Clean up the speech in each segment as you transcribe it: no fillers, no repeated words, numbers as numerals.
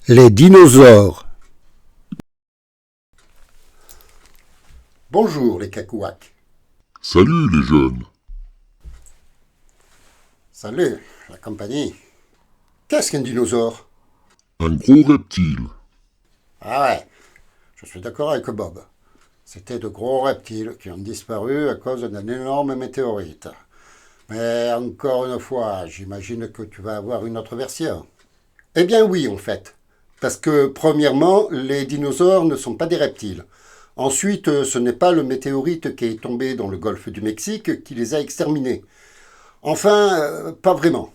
Les dinosaures. Bonjour les cacouacs. Salut les jeunes. Salut la compagnie. Qu'est-ce qu'un dinosaure? Un gros reptile. Ah ouais, je suis d'accord avec Bob. C'était de gros reptiles qui ont disparu à cause d'un énorme météorite. Mais encore une fois, j'imagine que tu vas avoir une autre version. Eh bien oui, en fait. Parce que, premièrement, les dinosaures ne sont pas des reptiles. Ensuite, ce n'est pas le météorite qui est tombé dans le golfe du Mexique qui les a exterminés. Enfin, pas vraiment.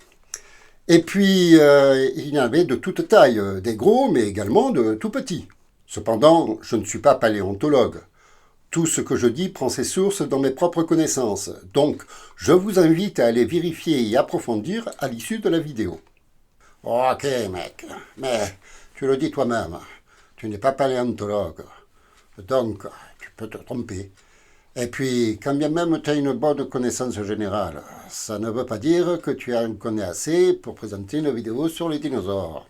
Et puis, il y en avait de toute taille, des gros, mais également de tout petits. Cependant, je ne suis pas paléontologue. Tout ce que je dis prend ses sources dans mes propres connaissances. Donc, je vous invite à aller vérifier et approfondir à l'issue de la vidéo. Ok, mec, mais tu le dis toi-même, tu n'es pas paléontologue. Donc, tu peux te tromper. Et puis, quand bien même tu as une bonne connaissance générale, ça ne veut pas dire que tu en connais assez pour présenter une vidéo sur les dinosaures.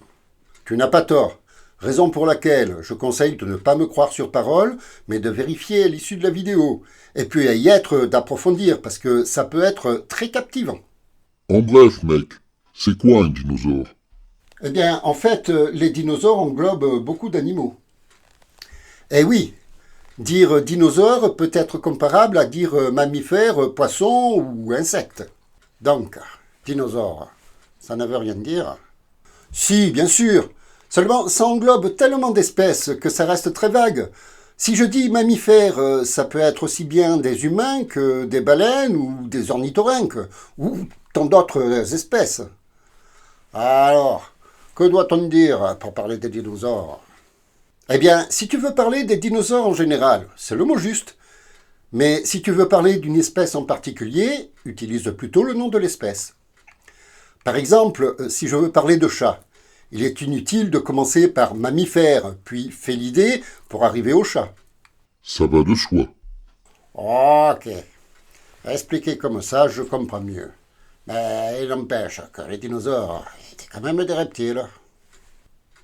Tu n'as pas tort, raison pour laquelle je conseille de ne pas me croire sur parole, mais de vérifier à l'issue de la vidéo. Et puis à y être d'approfondir, parce que ça peut être très captivant. En bref, mec, c'est quoi un dinosaure? Eh bien, en fait, les dinosaures englobent beaucoup d'animaux. Eh oui, dire dinosaure peut être comparable à dire mammifère, poisson ou insecte. Donc, dinosaure, ça ne veut rien dire. Si, bien sûr. Seulement, ça englobe tellement d'espèces que ça reste très vague. Si je dis mammifère, ça peut être aussi bien des humains que des baleines ou des ornithorynques, ou tant d'autres espèces. Alors, que doit-on dire pour parler des dinosaures? Eh bien, si tu veux parler des dinosaures en général, c'est le mot juste. Mais si tu veux parler d'une espèce en particulier, utilise plutôt le nom de l'espèce. Par exemple, si je veux parler de chat, il est inutile de commencer par mammifère, puis félidé pour arriver au chat. Ça va de soi. Ok. Expliqué comme ça, je comprends mieux. Mais il n'empêche que les dinosaures étaient quand même des reptiles.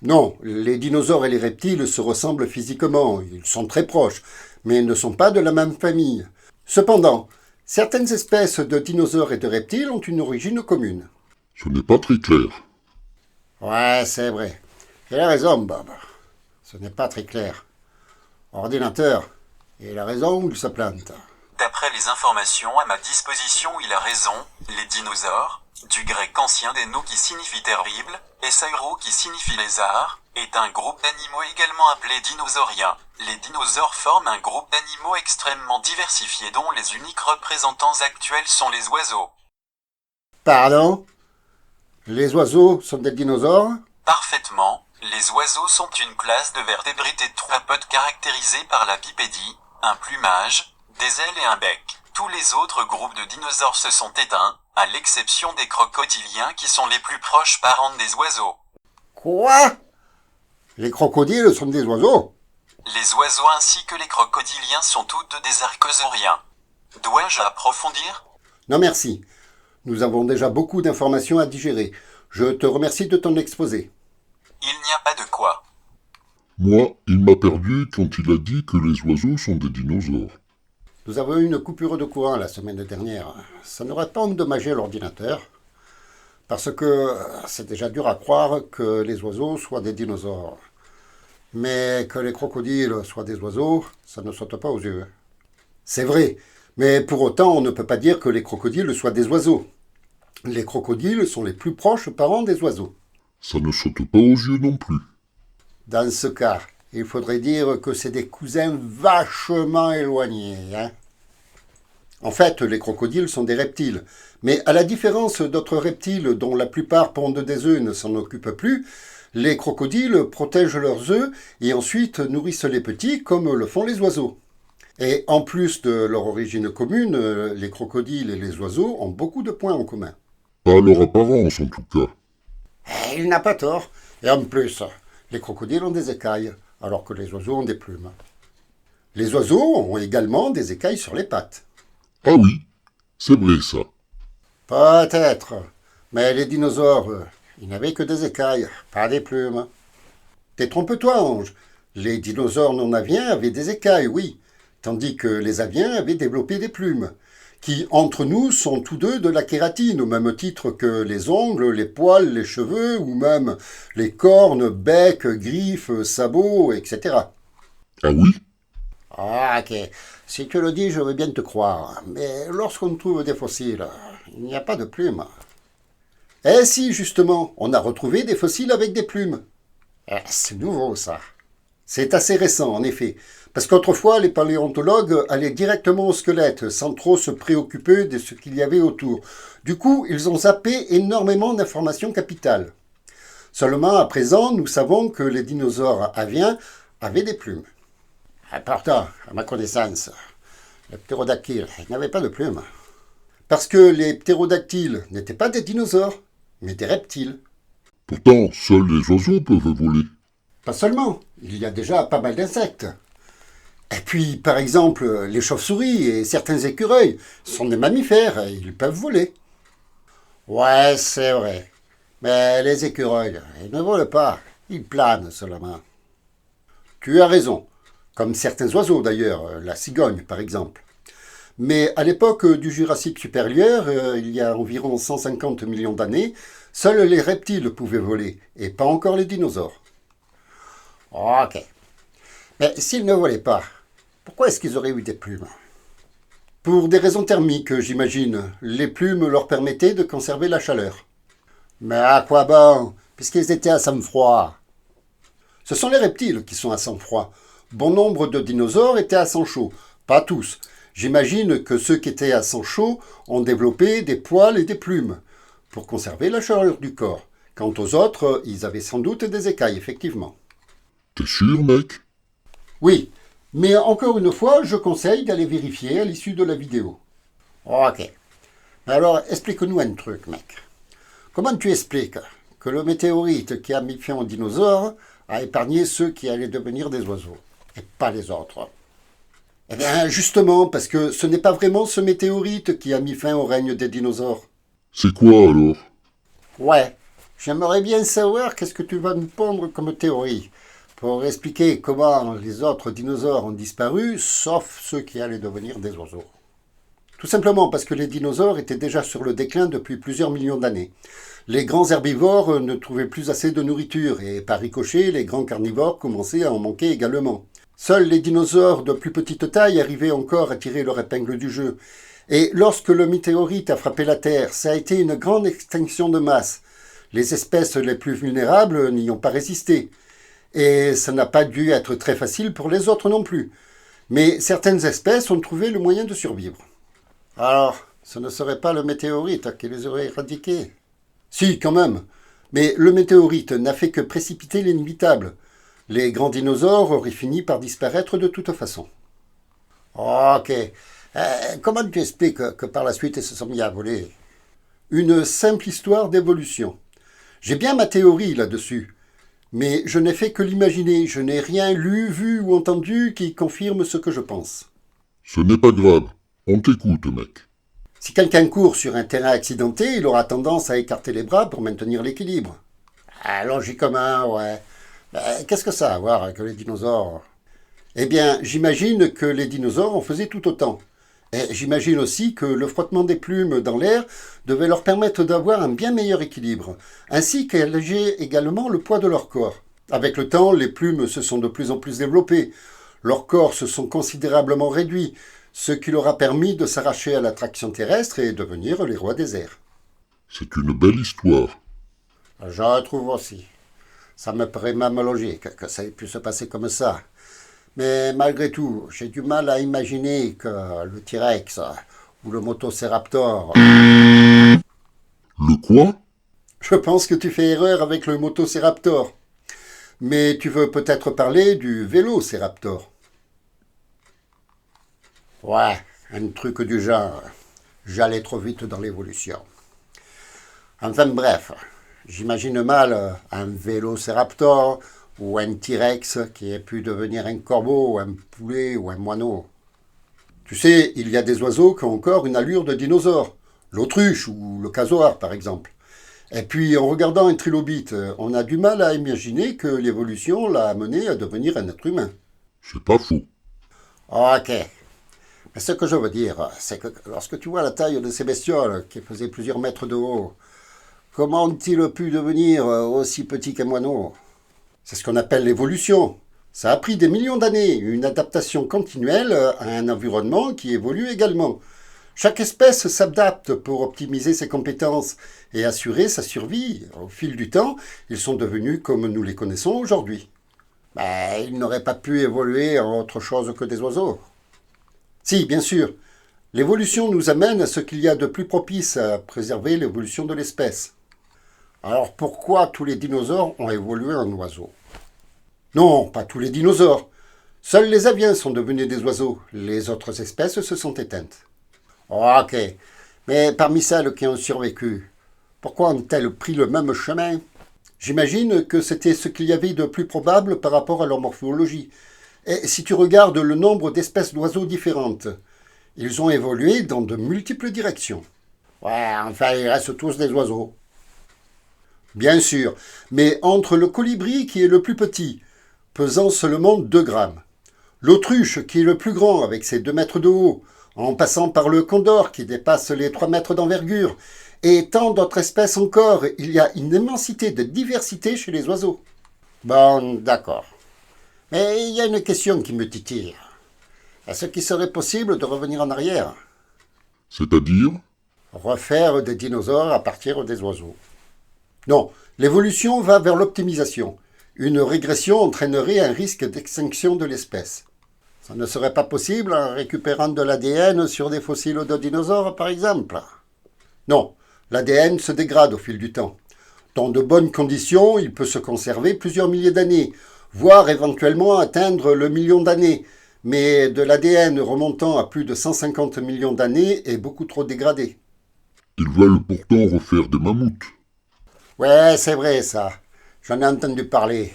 Non, les dinosaures et les reptiles se ressemblent physiquement, ils sont très proches, mais ne sont pas de la même famille. Cependant, certaines espèces de dinosaures et de reptiles ont une origine commune. Ce n'est pas très clair. Ouais, c'est vrai. Il a raison, Bob. Ce n'est pas très clair. Ordinateur, il a raison ou il se plante? D'après les informations à ma disposition, il a raison. Les dinosaures, du grec ancien deno qui signifie terrible, et sauro qui signifie lézard, est un groupe d'animaux également appelé dinosauriens. Les dinosaures forment un groupe d'animaux extrêmement diversifiés dont les uniques représentants actuels sont les oiseaux. Pardon? Les oiseaux sont des dinosaures? Parfaitement, les oiseaux sont une classe de vertébrés tétrapodes caractérisés par la bipédie, un plumage, des ailes et un bec. Tous les autres groupes de dinosaures se sont éteints, à l'exception des crocodiliens qui sont les plus proches parents des oiseaux. Quoi? Les crocodiles sont des oiseaux? Les oiseaux ainsi que les crocodiliens sont toutes des archosauriens. Dois-je approfondir? Non merci. Nous avons déjà beaucoup d'informations à digérer. Je te remercie de ton exposé. Il n'y a pas de quoi. Moi, il m'a perdu quand il a dit que les oiseaux sont des dinosaures. Nous avons eu une coupure de courant la semaine dernière. Ça n'aurait pas endommagé l'ordinateur, parce que c'est déjà dur à croire que les oiseaux soient des dinosaures. Mais que les crocodiles soient des oiseaux, ça ne saute pas aux yeux. C'est vrai, mais pour autant, on ne peut pas dire que les crocodiles soient des oiseaux. Les crocodiles sont les plus proches parents des oiseaux. Ça ne saute pas aux yeux non plus. Dans ce cas, il faudrait dire que c'est des cousins vachement éloignés, hein. En fait, les crocodiles sont des reptiles. Mais à la différence d'autres reptiles dont la plupart pondent des œufs et ne s'en occupent plus, les crocodiles protègent leurs œufs et ensuite nourrissent les petits comme le font les oiseaux. Et en plus de leur origine commune, les crocodiles et les oiseaux ont beaucoup de points en commun. Pas à leur apparence en tout cas. Et il n'a pas tort. Et en plus, les crocodiles ont des écailles, alors que les oiseaux ont des plumes. Les oiseaux ont également des écailles sur les pattes. Ah oui, c'est vrai ça. Peut-être. Mais les dinosaures, ils n'avaient que des écailles, pas des plumes. Détrompe-toi, Ange. Les dinosaures non-aviens avaient des écailles, oui, tandis que les aviens avaient développé des plumes, qui, entre nous, sont tous deux de la kératine, au même titre que les ongles, les poils, les cheveux, ou même les cornes, becs, griffes, sabots, etc. Ah oui? Ah, ok. Si tu le dis, je veux bien te croire. Mais lorsqu'on trouve des fossiles, il n'y a pas de plumes. Eh si, justement, on a retrouvé des fossiles avec des plumes. C'est nouveau, ça. C'est assez récent, en effet. Parce qu'autrefois, les paléontologues allaient directement au squelette, sans trop se préoccuper de ce qu'il y avait autour. Du coup, ils ont zappé énormément d'informations capitales. Seulement, à présent, nous savons que les dinosaures aviens avaient des plumes. Pourtant, à ma connaissance, les ptérodactyles n'avaient pas de plumes. Parce que les ptérodactyles n'étaient pas des dinosaures, mais des reptiles. Pourtant, seuls les oiseaux peuvent voler. Pas seulement, il y a déjà pas mal d'insectes. Et puis, par exemple, les chauves-souris et certains écureuils sont des mammifères et ils peuvent voler. Ouais, c'est vrai. Mais les écureuils, ils ne volent pas, ils planent seulement. Tu as raison, comme certains oiseaux d'ailleurs, la cigogne par exemple. Mais à l'époque du Jurassique supérieur, il y a environ 150 millions d'années, seuls les reptiles pouvaient voler, et pas encore les dinosaures. Ok. Mais s'ils ne volaient pas, pourquoi est-ce qu'ils auraient eu des plumes? Pour des raisons thermiques, j'imagine. Les plumes leur permettaient de conserver la chaleur. Mais à quoi bon, puisqu'ils étaient à sang froid? Ce sont les reptiles qui sont à sang froid. Bon nombre de dinosaures étaient à sang chaud. Pas tous. J'imagine que ceux qui étaient à sang chaud ont développé des poils et des plumes pour conserver la chaleur du corps. Quant aux autres, ils avaient sans doute des écailles, effectivement. T'es sûr, mec? Oui, mais encore une fois, je conseille d'aller vérifier à l'issue de la vidéo. Ok. Alors, explique-nous un truc, mec. Comment tu expliques que le météorite qui a mis fin aux dinosaures a épargné ceux qui allaient devenir des oiseaux, et pas les autres? Eh bien, justement, parce que ce n'est pas vraiment ce météorite qui a mis fin au règne des dinosaures. C'est quoi alors? Ouais, j'aimerais bien savoir qu'est-ce que tu vas nous pondre comme théorie, pour expliquer comment les autres dinosaures ont disparu, sauf ceux qui allaient devenir des oiseaux. Tout simplement parce que les dinosaures étaient déjà sur le déclin depuis plusieurs millions d'années. Les grands herbivores ne trouvaient plus assez de nourriture et par ricochet, les grands carnivores commençaient à en manquer également. Seuls les dinosaures de plus petite taille arrivaient encore à tirer leur épingle du jeu. Et lorsque le météorite a frappé la Terre, ça a été une grande extinction de masse. Les espèces les plus vulnérables n'y ont pas résisté. Et ça n'a pas dû être très facile pour les autres non plus. Mais certaines espèces ont trouvé le moyen de survivre. Alors, ce ne serait pas le météorite qui les aurait éradiqués? Si, quand même. Mais le météorite n'a fait que précipiter l'inévitable. Les grands dinosaures auraient fini par disparaître de toute façon. Ok. Comment tu expliques que par la suite ils se sont mis à voler? Une simple histoire d'évolution. J'ai bien ma théorie là-dessus. Mais je n'ai fait que l'imaginer. Je n'ai rien lu, vu ou entendu qui confirme ce que je pense. Ce n'est pas grave. On t'écoute, mec. Si quelqu'un court sur un terrain accidenté, il aura tendance à écarter les bras pour maintenir l'équilibre. Logiquement, ouais. Qu'est-ce que ça a à voir avec les dinosaures? Eh bien, j'imagine que les dinosaures en faisaient tout autant. Et j'imagine aussi que le frottement des plumes dans l'air devait leur permettre d'avoir un bien meilleur équilibre, ainsi qu'alléger également le poids de leur corps. Avec le temps, les plumes se sont de plus en plus développées. Leurs corps se sont considérablement réduits, ce qui leur a permis de s'arracher à l'attraction terrestre et devenir les rois des airs. C'est une belle histoire. Je trouve aussi. Ça me paraît même logique que ça ait pu se passer comme ça. Mais malgré tout, j'ai du mal à imaginer que le T-Rex ou le Motociraptor... Le quoi? Je pense que tu fais erreur avec le Motociraptor. Mais tu veux peut-être parler du Vélociraptor. Ouais, un truc du genre. J'allais trop vite dans l'évolution. Enfin bref, j'imagine mal un Vélociraptor ou un T-Rex qui ait pu devenir un corbeau, un poulet ou un moineau. Tu sais, il y a des oiseaux qui ont encore une allure de dinosaure. L'autruche ou le casoar, par exemple. Et puis, en regardant un trilobite, on a du mal à imaginer que l'évolution l'a amené à devenir un être humain. C'est pas faux. Ok. Mais ce que je veux dire, c'est que lorsque tu vois la taille de ces bestioles, qui faisaient plusieurs mètres de haut, comment ont-ils pu devenir aussi petits qu'un moineau? C'est ce qu'on appelle l'évolution. Ça a pris des millions d'années, une adaptation continuelle à un environnement qui évolue également. Chaque espèce s'adapte pour optimiser ses compétences et assurer sa survie. Au fil du temps, ils sont devenus comme nous les connaissons aujourd'hui. Mais ils n'auraient pas pu évoluer en autre chose que des oiseaux. Si, bien sûr, l'évolution nous amène à ce qu'il y a de plus propice à préserver l'évolution de l'espèce. Alors pourquoi tous les dinosaures ont évolué en oiseaux? Non, pas tous les dinosaures. Seuls les aviens sont devenus des oiseaux. Les autres espèces se sont éteintes. Ok, mais parmi celles qui ont survécu, pourquoi ont-elles pris le même chemin? J'imagine que c'était ce qu'il y avait de plus probable par rapport à leur morphologie. Et si tu regardes le nombre d'espèces d'oiseaux différentes, ils ont évolué dans de multiples directions. Ouais, enfin, ils restent tous des oiseaux. Bien sûr, mais entre le colibri qui est le plus petit, pesant seulement 2 grammes, l'autruche qui est le plus grand avec ses 2 mètres de haut, en passant par le condor qui dépasse les 3 mètres d'envergure, et tant d'autres espèces encore, il y a une immensité de diversité chez les oiseaux. Bon, d'accord. Mais il y a une question qui me titille. Est-ce qu'il serait possible de revenir en arrière? C'est-à-dire? Refaire des dinosaures à partir des oiseaux. Non, l'évolution va vers l'optimisation. Une régression entraînerait un risque d'extinction de l'espèce. Ça ne serait pas possible en récupérant de l'ADN sur des fossiles de dinosaures, par exemple. Non, l'ADN se dégrade au fil du temps. Dans de bonnes conditions, il peut se conserver plusieurs milliers d'années, voire éventuellement atteindre le million d'années. Mais de l'ADN remontant à plus de 150 millions d'années est beaucoup trop dégradé. Ils veulent pourtant refaire des mammouths. Ouais, c'est vrai ça. J'en ai entendu parler.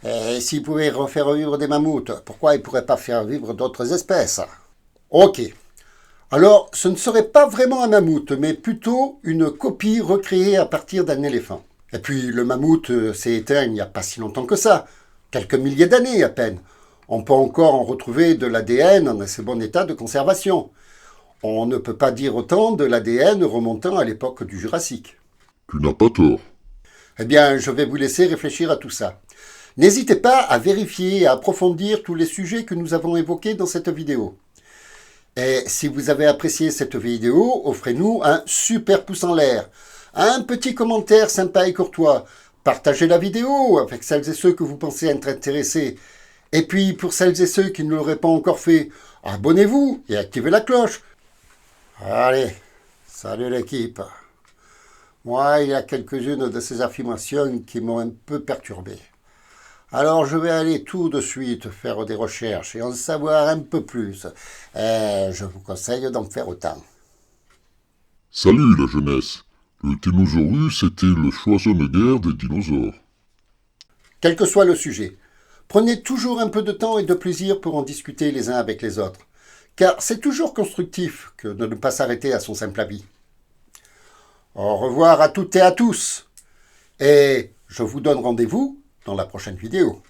Et s'ils pouvaient refaire vivre des mammouths, pourquoi ils ne pourraient pas faire vivre d'autres espèces? Ok. Alors, ce ne serait pas vraiment un mammouth, mais plutôt une copie recréée à partir d'un éléphant. Et puis, le mammouth s'est éteint il n'y a pas si longtemps que ça. Quelques milliers d'années à peine. On peut encore en retrouver de l'ADN en assez bon état de conservation. On ne peut pas dire autant de l'ADN remontant à l'époque du Jurassique. Tu n'as pas tort. Eh bien, je vais vous laisser réfléchir à tout ça. N'hésitez pas à vérifier et à approfondir tous les sujets que nous avons évoqués dans cette vidéo. Et si vous avez apprécié cette vidéo, offrez-nous un super pouce en l'air, un petit commentaire sympa et courtois, partagez la vidéo avec celles et ceux que vous pensez être intéressés. Et puis, pour celles et ceux qui ne l'auraient pas encore fait, abonnez-vous et activez la cloche. Allez, salut l'équipe. Moi, il y a quelques-unes de ces affirmations qui m'ont un peu perturbé. Alors je vais aller tout de suite faire des recherches et en savoir un peu plus. Et je vous conseille d'en faire autant. Salut la jeunesse. Le Tyrannosaurus était le Schwarzenegger des dinosaures. Quel que soit le sujet, prenez toujours un peu de temps et de plaisir pour en discuter les uns avec les autres. Car c'est toujours constructif que de ne pas s'arrêter à son simple avis. Au revoir à toutes et à tous. Et je vous donne rendez-vous dans la prochaine vidéo.